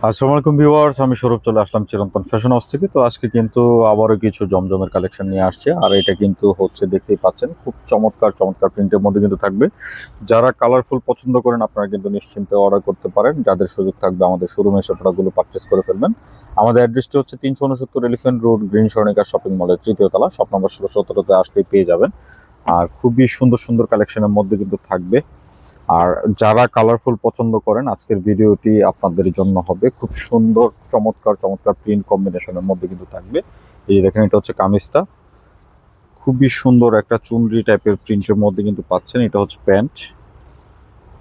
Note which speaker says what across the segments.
Speaker 1: আসসালামু আলাইকুম ভিউয়ার্স, আমি সৌরভ চলে আসলাম চিরন্তন ফ্যাশন হাউস থেকে। তো আজকে কিন্তু আবারও কিছু জমজমের কালেকশন নিয়ে আসছে, আর এটা কিন্তু হচ্ছে দেখতেই পাচ্ছেন খুব চমৎকার চমৎকার প্রিন্টের মধ্যে কিন্তু থাকবে। যারা কালারফুল পছন্দ করেন আপনারা কিন্তু নিশ্চিন্তে অর্ডার করতে পারেন। যাদের সুযোগ থাকবে আমাদের শোরুমে এসে প্রোডাক্টগুলো পারচেস করে ফেলবেন। আমাদের অ্যাড্রেসটি হচ্ছে 369 এলিফ্যান্ট রোড, গ্রিন সরণিকা শপিং মলের তৃতীয় তলা, শপ নম্বর 16-17-তে আসলেই পেয়ে যাবেন। আর খুবই সুন্দর সুন্দর কালেকশনের মধ্যে কিন্তু থাকবে। আর যারা কালারফুল পছন্দ করেন আজকের ভিডিওটি আপনাদের জন্য হবে। খুব সুন্দর চমৎকার চমৎকার প্রিন্ট কম্বিনেশনের মধ্যে কিন্তু থাকবে। এই যে দেখেন, এটা হচ্ছে কামিজটা, খুবই সুন্দর একটা চুনরি টাইপের প্রিন্টের মধ্যে কিন্তু পাচ্ছেন। এটা হচ্ছে প্যান্ট,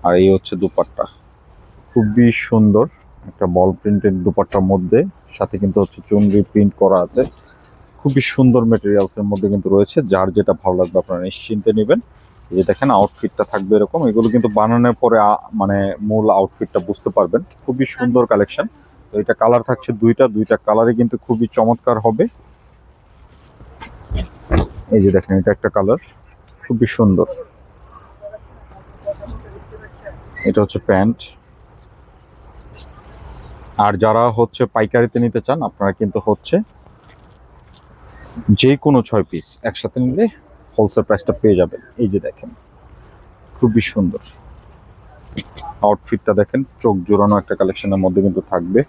Speaker 1: আর এই হচ্ছে দুপাট্টা। খুবই সুন্দর একটা বল প্রিন্টের দুপাট্টার মধ্যে, সাথে কিন্তু হচ্ছে চুনরি প্রিন্ট করা আছে। খুবই সুন্দর মেটেরিয়ালস এর মধ্যে কিন্তু রয়েছে। যার যেটা ভালো লাগবে আপনারা নিশ্চিন্তে নেবেন। এই যে দেখেন, আউটফিটটা থাকবে এরকম। এগুলো কিন্তু বানানোর পরে মানে মূল আউটফিটটা বুঝতে পারবেন। খুবই সুন্দর কালেকশন। তো এটা কালার থাকছে দুইটা কালারই কিন্তু খুবই চমৎকার হবে। এই যে দেখেন, এটা একটা কালার, খুবই সুন্দর। এটা হচ্ছে প্যান্ট। আর যারা হচ্ছে পাইকারিতে নিতে চান আপনারা কিন্তু হচ্ছে যে কোনো 6 পিস একসাথে নিলে হোলসেল প্রাইসটা পেয়ে যাবেন। এই যে দেখেন, খুবই সুন্দর আউটফিটটা দেখেন, চোখ জোড়ানো একটা কালেকশনের মধ্যে কিন্তু থাকবে।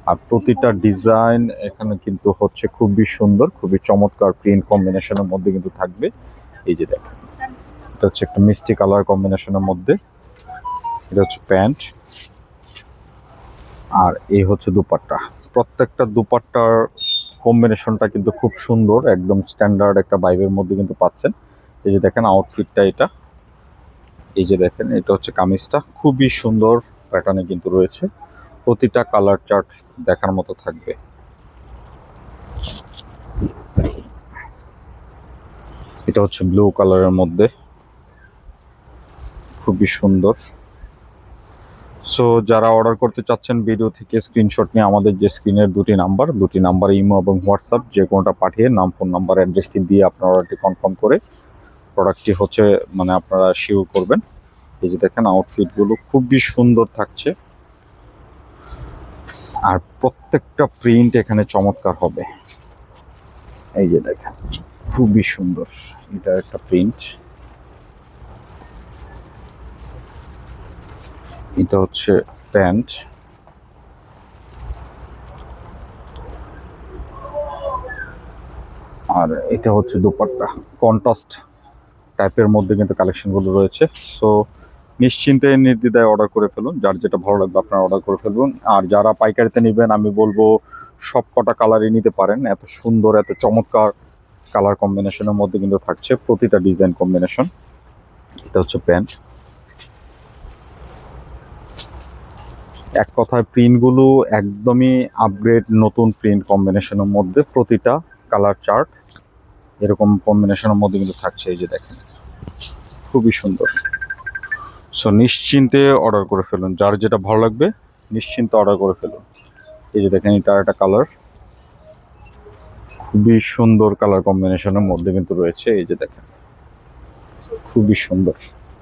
Speaker 1: আর প্রতিটা ডিজাইন এখানে কিন্তু হচ্ছে খুবই সুন্দর, খুবই চমৎকার প্রিন্ট কম্বিনেশনের মধ্যে কিন্তু থাকবে। এই যে দেখেন, এটা হচ্ছে একটা মিষ্টি কালার কম্বিনেশনের মধ্যে। এটা হচ্ছে প্যান্ট, আর এই হচ্ছে দুপাট্টা। প্রত্যেকটা দুপাট্টার কম্বিনেশনটা কিন্তু খুব সুন্দর, একদম স্ট্যান্ডার্ড একটা ভাইবের মধ্যে কিন্তু পাচ্ছেন। এই যে দেখেন আউটফিটটা এটা। এই যে দেখেন, এটা হচ্ছে কামিজটা, খুবই সুন্দর প্যাটার্নে কিন্তু রয়েছে। প্রতিটা কালার চার্ট দেখার মতো থাকবে। এটা হচ্ছে ব্লু কালারের মধ্যে, খুবই সুন্দর। সো যারা অর্ডার করতে চাচ্ছেন ভিডিও থেকে স্ক্রিনশট নিয়ে আমাদের যে স্ক্রিনের দুটি নাম্বার ইমো এবং হোয়াটসঅ্যাপ যে কোনোটা পাঠিয়ে নাম, ফোন নাম্বার, অ্যাড্রেসটি দিয়ে আপনার অর্ডারটি কনফার্ম করে প্রোডাক্টটি হচ্ছে মানে আপনারা শিওর করবেন। এই যে দেখেন আউটফিটগুলো খুবই সুন্দর থাকছে, আর প্রত্যেকটা প্রিন্ট এখানে চমৎকার হবে। এই যে দেখেন, খুবই সুন্দর। এটা একটা প্রিন্ট। এটা হচ্ছে প্যান্ট, আর এটা হচ্ছে দুপাট্টা। কন্ট্রাস্ট টাইপের মধ্যে কিন্তু কালেকশনগুলো রয়েছে। সো নিশ্চিন্তে নির্দ্বিধায় অর্ডার করে ফেলুন, যার যেটা ভালো লাগবে আপনারা অর্ডার করে ফেলুন। আর যারা পাইকারিতে নেবেন আমি বলবো সব কটা কালারই নিতে পারেন। এত সুন্দর এত চমৎকার কালার কম্বিনেশনের মধ্যে কিন্তু থাকছে প্রতিটা ডিজাইন কম্বিনেশন। এটা হচ্ছে প্যান্ট। এক কথায় প্রিন্টগুলো একদমই আপগ্রেড, নতুন প্রিন্ট কম্বিনেশনের মধ্যে প্রতিটা কালার চার্ট এরকম কম্বিনেশনের মধ্যে কিন্তু থাকছে। এই যে দেখেন, খুবই সুন্দর। সো নিশ্চিন্তে অর্ডার করে ফেলুন, যার যেটা ভালো লাগবে নিশ্চিন্তে অর্ডার করে ফেলুন। এই যে দেখেন, এটা একটা কালার, খুবই সুন্দর কালার কম্বিনেশনের মধ্যে কিন্তু রয়েছে। এই যে দেখেন, খুবই সুন্দর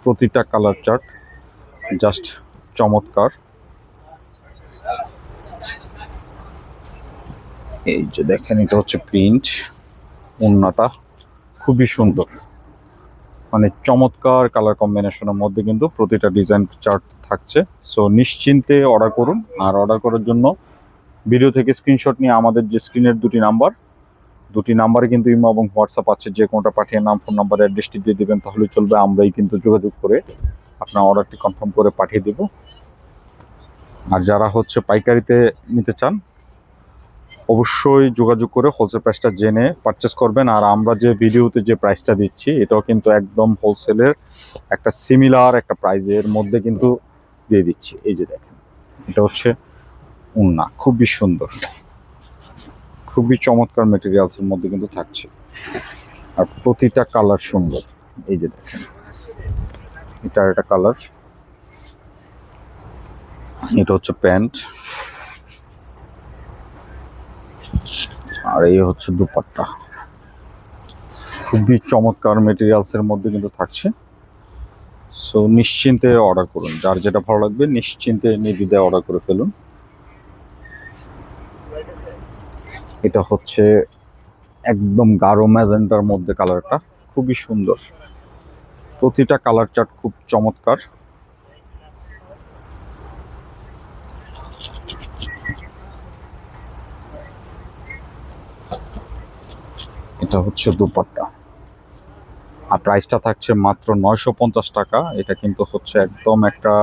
Speaker 1: প্রতিটা কালার চার্ট, জাস্ট চমৎকার। এই যে দেখেন, এটা হচ্ছে প্রিন্ট, ওড়নাটা খুবই সুন্দর, মানে চমৎকার কালার কম্বিনেশনের মধ্যে কিন্তু প্রতিটা ডিজাইন চার্ট থাকছে। সো নিশ্চিন্তে অর্ডার করুন। আর অর্ডার করার জন্য ভিডিও থেকে স্ক্রিনশট নিয়ে আমাদের যে স্ক্রিনের দুটি নাম্বারে কিন্তু ইমো এবং হোয়াটসঅ্যাপ আছে, যে কোনোটা পাঠিয়ে নাম, ফোন নাম্বার, অ্যাড্রেসটি দিয়ে দেবেন তাহলেই চলবে। আমরাই কিন্তু যোগাযোগ করে আপনার অর্ডারটি কনফার্ম করে পাঠিয়ে দেব। আর যারা হচ্ছে পাইকারিতে নিতে চান অবশ্যই যোগাযোগ করে হোলসেল প্রাইসটা জেনে পারচেস করবেন। আর আমরা যে ভিডিওতে যে প্রাইসটা দিচ্ছি এটাও কিন্তু একদম হোলসেলের একটা সিমিলার একটা প্রাইজের মধ্যে কিন্তু দিয়ে দিচ্ছি। এই যে দেখেন, এটা হচ্ছে ওড়না, খুবই সুন্দর, খুবই চমৎকার মেটেরিয়ালসের মধ্যে কিন্তু থাকছে। আর প্রতিটা কালার সুন্দর। এই যে দেখেন, এটা একটা কালার। এটা হচ্ছে প্যান্ট, আর এই হচ্ছে দুপাট্টা। খুবই চমৎকার মেটেরিয়ালসের মধ্যে কিন্তু থাকছে। সো নিশ্চিন্তে অর্ডার করুন, যার যেটা ভালো লাগবে নিশ্চিন্তে নির্দ্বিধায় অর্ডার করে ফেলুন। এটা হচ্ছে একদম গাঢ় ম্যাজেন্টার মধ্যে কালারটা, খুবই সুন্দর। প্রতিটা কালার চার্ট খুব চমৎকার। এটা হচ্ছে দুপাট্টা, আর প্রাইসটা থাকছে মাত্র 950 টাকা। এটা কিন্তু হচ্ছে একদম একটা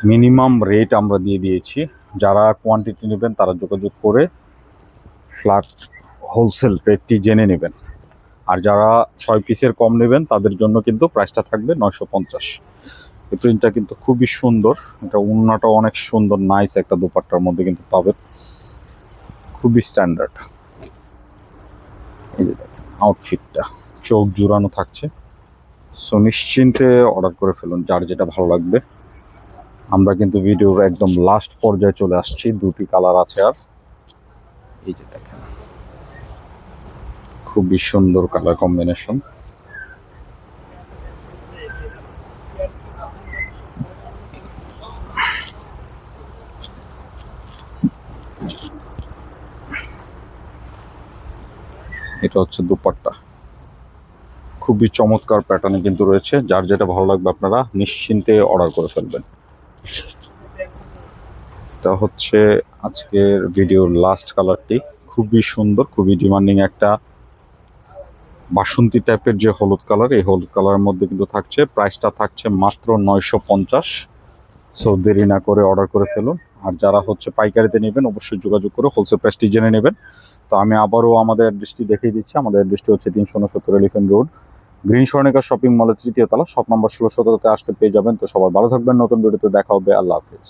Speaker 1: মিনিমাম রেট আমরা দিয়ে দিয়েছি। যারা কোয়ান্টিটি নেবেন তারা যোগাযোগ করে ফ্ল্যাট হোলসেল রেটটি জেনে নেবেন। আর যারা 6 পিসের কম নেবেন তাদের জন্য কিন্তু প্রাইসটা থাকবে 950। এই প্রিন্টটা কিন্তু খুবই সুন্দর, এটা ওড়নাটা অনেক সুন্দর, নাইস একটা দোপাট্টার মধ্যে কিন্তু পাবেন, খুবই স্ট্যান্ডার্ড। এই যে দেখেন আউটফিটটা চোখ জুড়ানো থাকছে। সো নিশ্চিন্তে অর্ডার করে ফেলুন যার যেটা ভালো লাগবে। আমরা কিন্তু ভিডিওর একদম লাস্ট পর্যায়ে চলে আসছি, দুটি কালার আছে আর। এই যে দেখেন খুবই সুন্দর কালার কম্বিনেশন। এটা হচ্ছে দুপাট্টা, খুবই চমৎকার প্যাটার্নে কিন্তু রয়েছে। যার যেটা ভালো লাগবে আপনারা নিশ্চিন্তে অর্ডার করে ফেলবেন। এটা হচ্ছে আজকের ভিডিওর লাস্ট কালারটি, খুবই সুন্দর, খুবই ডিমান্ডিং একটা বাসন্তী টাইপের যে হলুদ কালার, এই হলুদ কালারের মধ্যে কিন্তু থাকছে। প্রাইসটা থাকছে মাত্র 950। সো দেরি না করে অর্ডার করে ফেলুন। আর যারা হচ্ছে পাইকারিতে নেবেন অবশ্যই যোগাযোগ করে হোলসেল প্রাইসটি জেনে নেবেন। তো আমি আবারও আমাদের অ্যাড্রেসটি দেখিয়ে দিচ্ছি। আমাদের অ্যাড্রেসটি হচ্ছে 369 elephant road, green Swarnika shopping মলের 3য় তলা, শপ নম্বর 16 আসতে পেয়ে যাবেন। তো সবাই ভালো থাকবেন, নতুন ভিডিওতে দেখা হবে। আল্লাহ হাফিজ।